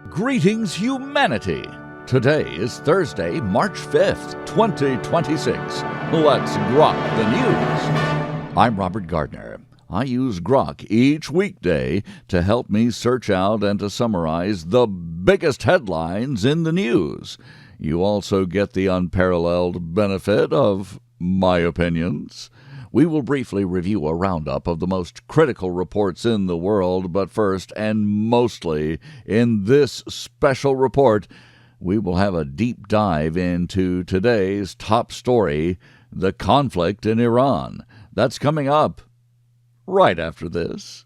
Greetings, humanity! Today is Thursday, March 5th, 2026. Let's grok the news. I'm Robert Gardner. I use GROK each weekday to help me search out and to summarize the biggest headlines in the news. You also get the unparalleled benefit of my opinions. We will briefly review a roundup of the most critical reports in the world, but first, and mostly in this special report, we will have a deep dive into today's top story, the conflict in Iran. That's coming up right after this.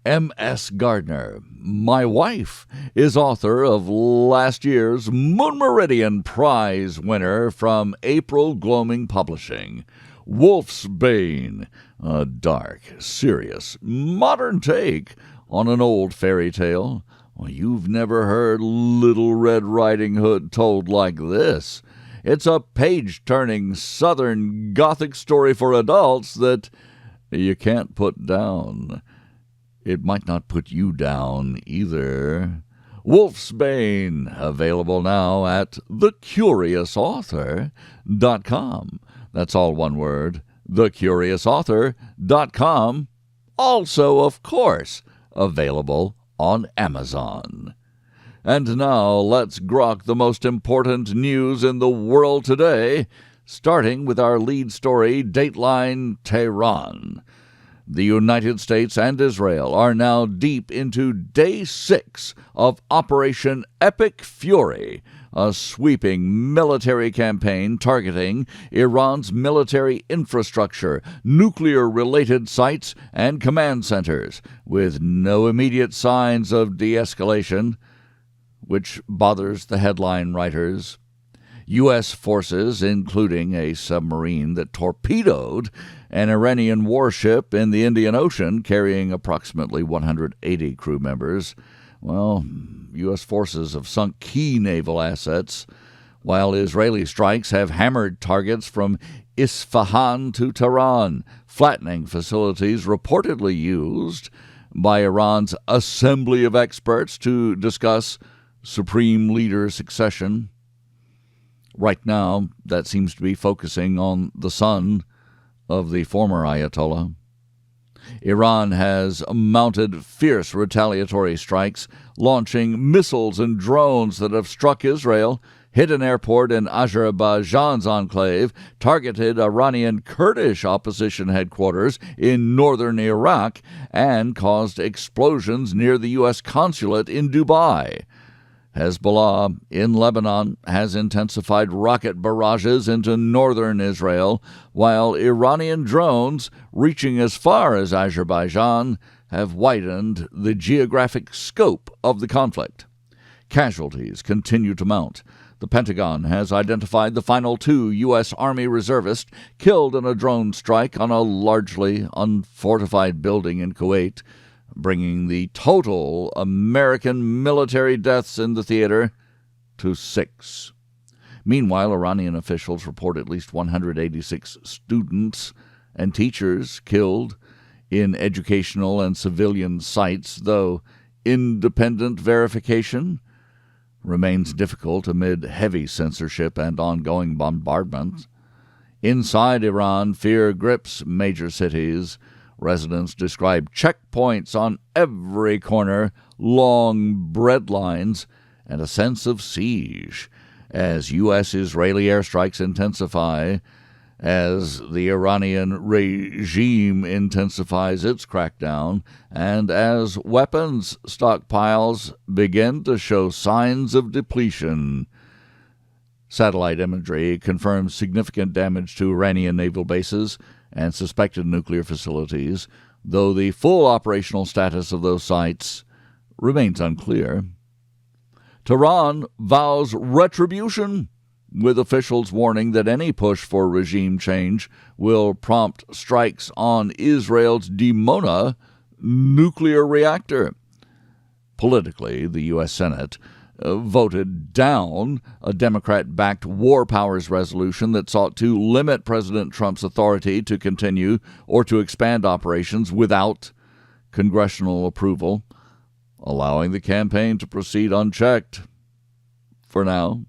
M.S. Gardner, my wife, is author of last year's Moon Meridian Prize winner from April Gloaming Publishing, Wolf's Bane, a dark, serious, modern take on an old fairy tale. Well, you've never heard Little Red Riding Hood told like this. It's a page-turning Southern Gothic story for adults that you can't put down. It might not put you down either. Wolf's Bane, available now at thecuriousauthor.com. That's all one word, thecuriousauthor.com. Also, of course, available on Amazon. And now let's grok the most important news in the world today, starting with our lead story, Dateline Tehran. The United States and Israel are now deep into Day 6 of Operation Epic Fury, a sweeping military campaign targeting Iran's military infrastructure, nuclear-related sites, and command centers, with no immediate signs of de-escalation, which bothers the headline writers. U.S. forces, including a submarine that torpedoed an Iranian warship in the Indian Ocean carrying approximately 180 crew members, U.S. forces have sunk key naval assets, while Israeli strikes have hammered targets from Isfahan to Tehran, flattening facilities reportedly used by Iran's assembly of experts to discuss supreme leader succession. Right now, that seems to be focusing on the son of the former Ayatollah. Iran has mounted fierce retaliatory strikes, launching missiles and drones that have struck Israel, hit an airport in Azerbaijan's enclave, targeted Iranian Kurdish opposition headquarters in northern Iraq, and caused explosions near the U.S. consulate in Dubai. Hezbollah in Lebanon has intensified rocket barrages into northern Israel, while Iranian drones, reaching as far as Azerbaijan, have widened the geographic scope of the conflict. Casualties continue to mount. The Pentagon has identified the final 2 U.S. Army reservists killed in a drone strike on a largely unfortified building in Kuwait, bringing the total American military deaths in the theater to 6. Meanwhile, Iranian officials report at least 186 students and teachers killed in educational and civilian sites, though independent verification remains difficult amid heavy censorship and ongoing bombardment. Inside Iran, fear grips major cities. Residents describe checkpoints on every corner, long bread lines, and a sense of siege as U.S.-Israeli airstrikes intensify, as the Iranian regime intensifies its crackdown, and as weapons stockpiles begin to show signs of depletion. Satellite imagery confirms significant damage to Iranian naval bases and suspected nuclear facilities, though the full operational status of those sites remains unclear. Tehran vows retribution, with officials warning that any push for regime change will prompt strikes on Israel's Dimona nuclear reactor. Politically, the U.S. Senate voted down a Democrat-backed War Powers resolution that sought to limit President Trump's authority to continue or to expand operations without congressional approval. allowing the campaign to proceed unchecked. For now,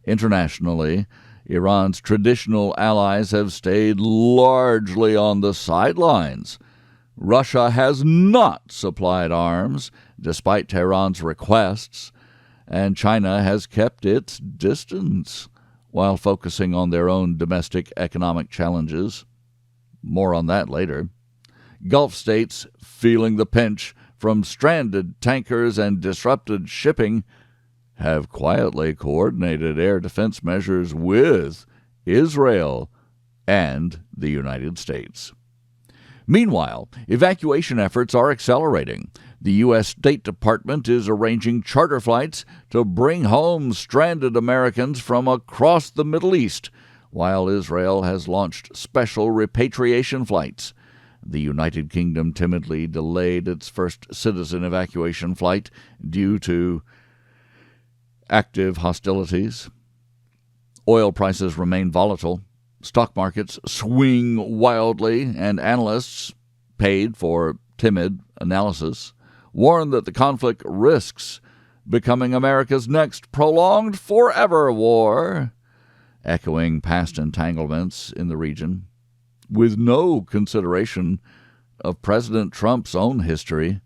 internationally, Iran's traditional allies have stayed largely on the sidelines. Russia has not supplied arms, despite Tehran's requests, and China has kept its distance while focusing on their own domestic economic challenges. More on that later. Gulf states, feeling the pinch from stranded tankers and disrupted shipping, have quietly coordinated air defense measures with Israel and the United States. Meanwhile, evacuation efforts are accelerating. The U.S. State Department is arranging charter flights to bring home stranded Americans from across the Middle East, while Israel has launched special repatriation flights. The United Kingdom timidly delayed its first citizen evacuation flight due to active hostilities. Oil prices remain volatile. Stock markets swing wildly, and analysts, paid for timid analysis, warn that the conflict risks becoming America's next prolonged forever war, echoing past entanglements in the region, with no consideration of President Trump's own history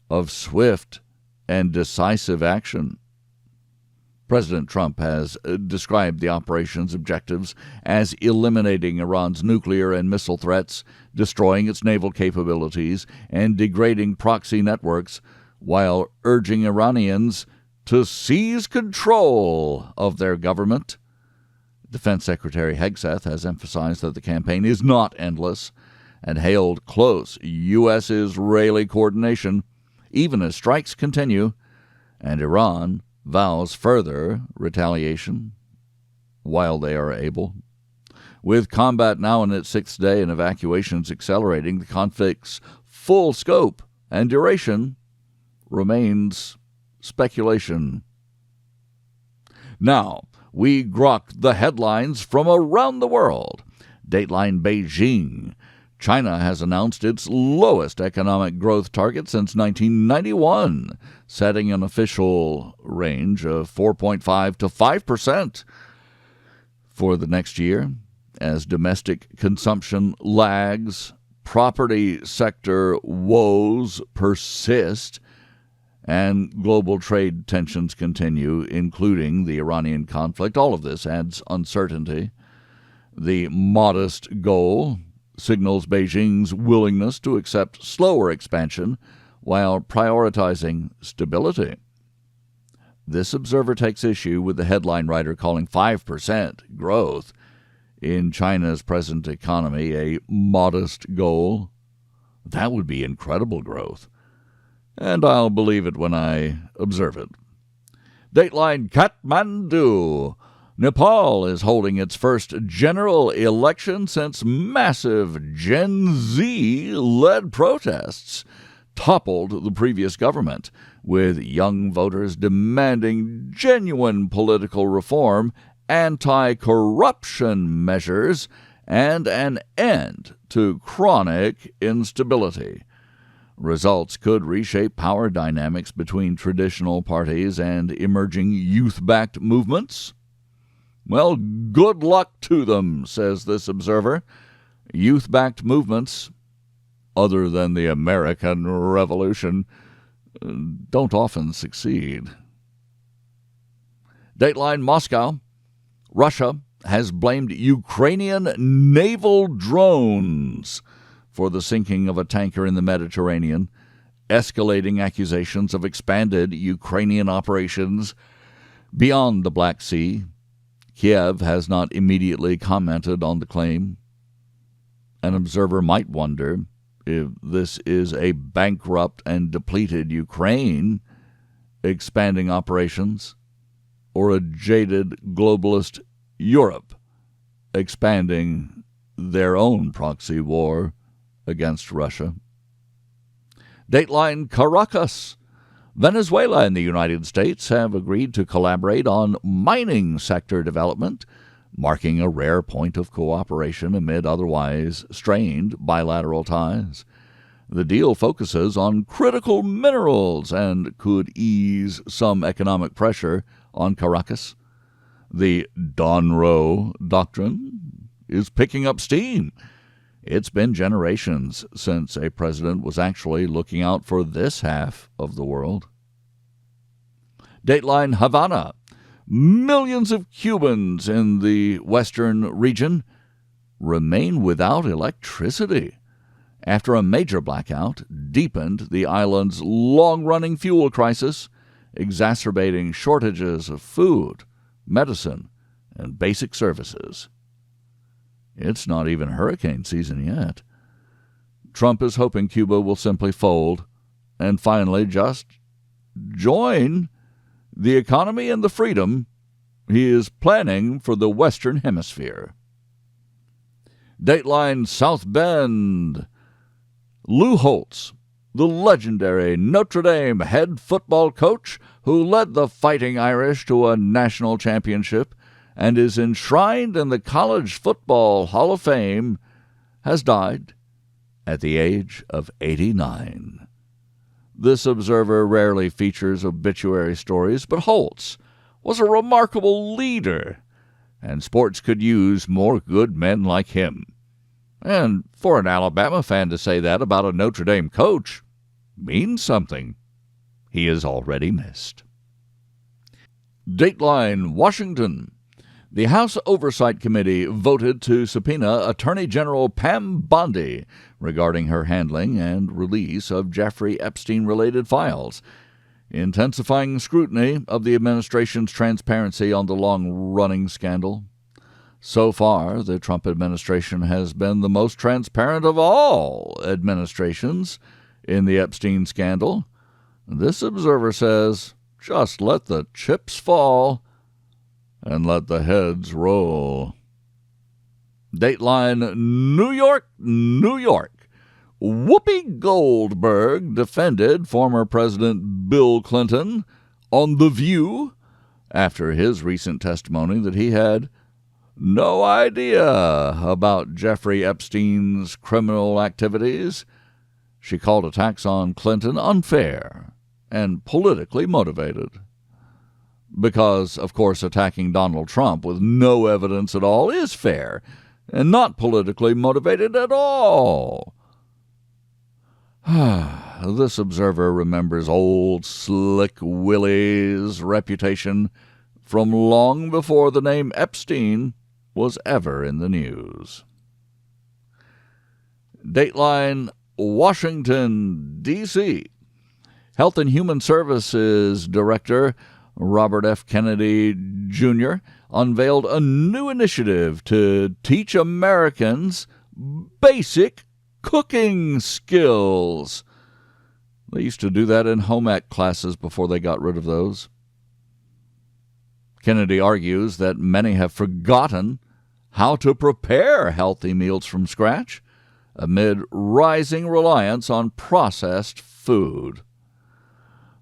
of swift and decisive action. President Trump has described the operation's objectives as eliminating Iran's nuclear and missile threats, destroying its naval capabilities, and degrading proxy networks, while urging Iranians to seize control of their government. Defense Secretary Hegseth has emphasized that the campaign is not endless and hailed close U.S.-Israeli coordination, even as strikes continue and Iran vows further retaliation while they are able. With combat now in its sixth day and evacuations accelerating, the conflict's full scope and duration remains speculation. Now, we grok the headlines from around the world. Dateline Beijing. China has announced its lowest economic growth target since 1991, setting an official range of 4.5 to 5% for the next year, as domestic consumption lags, property sector woes persist, and global trade tensions continue, including the Iranian conflict. All of this adds uncertainty. The modest goal signals Beijing's willingness to accept slower expansion while prioritizing stability. This observer takes issue with the headline writer calling 5% growth in China's present economy a modest goal. That would be incredible growth, and I'll believe it when I observe it. Dateline Kathmandu. Nepal is holding its first general election since massive Gen Z-led protests toppled the previous government, with young voters demanding genuine political reform, anti-corruption measures, and an end to chronic instability. Results could reshape power dynamics between traditional parties and emerging youth-backed movements. Well, good luck to them, says this observer. Youth-backed movements, other than the American Revolution, don't often succeed. Dateline Moscow. Russia has blamed Ukrainian naval drones for the sinking of a tanker in the Mediterranean, escalating accusations of expanded Ukrainian operations beyond the Black Sea. Kiev has not immediately commented on the claim. An observer might wonder if this is a bankrupt and depleted Ukraine expanding operations, or a jaded globalist Europe expanding their own proxy war against Russia. Dateline Caracas. Venezuela and the United States have agreed to collaborate on mining sector development, marking a rare point of cooperation amid otherwise strained bilateral ties. The deal focuses on critical minerals and could ease some economic pressure on Caracas. The Donroe Doctrine is picking up steam. It's been generations since a president was actually looking out for this half of the world. Dateline Havana. Millions of Cubans in the western region remain without electricity after a major blackout deepened the island's long-running fuel crisis, exacerbating shortages of food, medicine, and basic services. It's not even hurricane season yet. Trump is hoping Cuba will simply fold and finally just join the economy and the freedom he is planning for the Western Hemisphere. Dateline South Bend. Lou Holtz, the legendary Notre Dame head football coach who led the Fighting Irish to a national championship and is enshrined in the College Football Hall of Fame, has died at the age of 89. This Observer rarely features obituary stories, but Holtz was a remarkable leader, and sports could use more good men like him. And for an Alabama fan to say that about a Notre Dame coach means something he is already missed. Dateline Washington. The House Oversight Committee voted to subpoena Attorney General Pam Bondi regarding her handling and release of Jeffrey Epstein-related files, intensifying scrutiny of the administration's transparency on the long-running scandal. So far, the Trump administration has been the most transparent of all administrations in the Epstein scandal. This Observer says, just let the chips fall and let the heads roll. Dateline New York, New York. Whoopi Goldberg defended former President Bill Clinton on The View after his recent testimony that he had no idea about Jeffrey Epstein's criminal activities. She called attacks on Clinton unfair and politically motivated. Because, of course, attacking Donald Trump with no evidence at all is fair and not politically motivated at all. This Observer remembers old Slick Willie's reputation from long before the name Epstein was ever in the news. Dateline Washington, D.C. Health and Human Services Director Robert F. Kennedy Jr. unveiled a new initiative to teach Americans basic cooking skills. They used to do that in home ec classes before they got rid of those. Kennedy argues that many have forgotten how to prepare healthy meals from scratch amid rising reliance on processed food.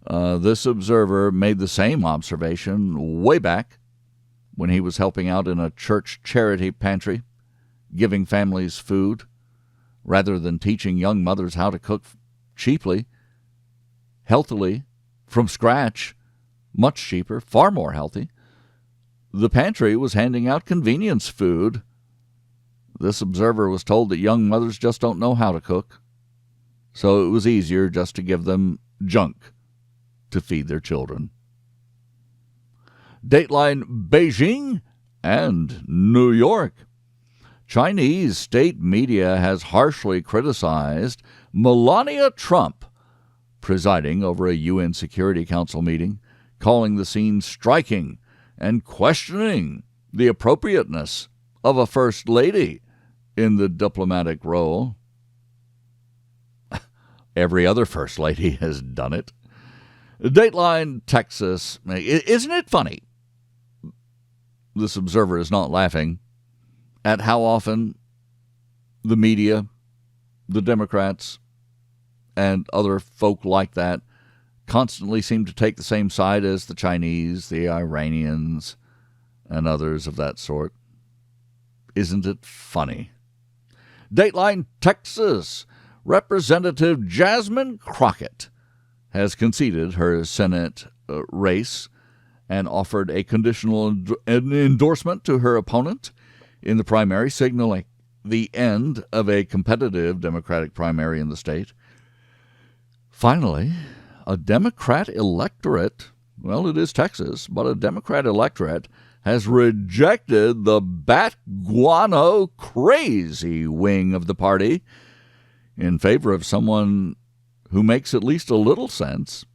This Observer made the same observation way back when he was helping out in a church charity pantry, giving families food, rather than teaching young mothers how to cook cheaply, healthily, from scratch, much cheaper, far more healthy. The pantry was handing out convenience food. This Observer was told that young mothers just don't know how to cook, so it was easier just to give them junk to feed their children. Dateline Beijing and New York. Chinese state media has harshly criticized Melania Trump presiding over a UN Security Council meeting, calling the scene striking and questioning the appropriateness of a first lady in the diplomatic role. Every other first lady has done it. Dateline Texas. Isn't it funny? This Observer is not laughing at how often the media, the Democrats, and other folk like that constantly seem to take the same side as the Chinese, the Iranians, and others of that sort. Isn't it funny? Dateline Texas. Representative Jasmine Crockett has conceded her Senate race and offered a conditional endorsement to her opponent in the primary, signaling the end of a competitive Democratic primary in the state. Finally, a Democrat electorate, well, it is Texas, but a Democrat electorate has rejected the bat guano crazy wing of the party in favor of someone who makes at least a little sense.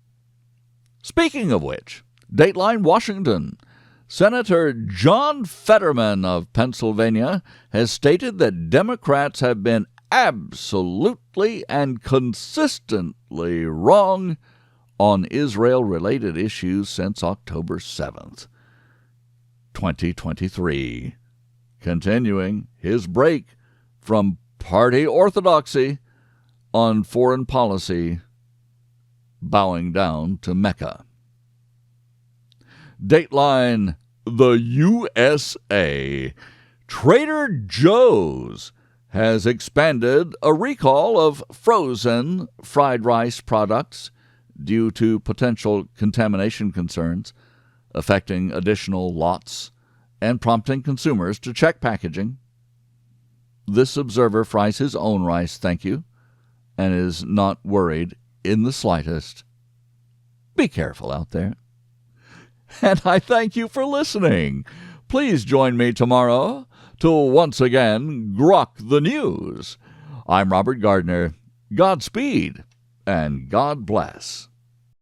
Speaking of which, Dateline Washington, Senator John Fetterman of Pennsylvania has stated that Democrats have been absolutely and consistently wrong on Israel-related issues since October 7th, 2023, continuing his break from party orthodoxy on foreign policy, bowing down to Mecca. Dateline, the USA. Trader Joe's has expanded a recall of frozen fried rice products due to potential contamination concerns affecting additional lots and prompting consumers to check packaging. This observer fries his own rice, thank you, and is not worried in the slightest. Be careful out there. And I thank you for listening. Please join me tomorrow to once again grok the news. I'm Robert Gardner. Godspeed and God bless.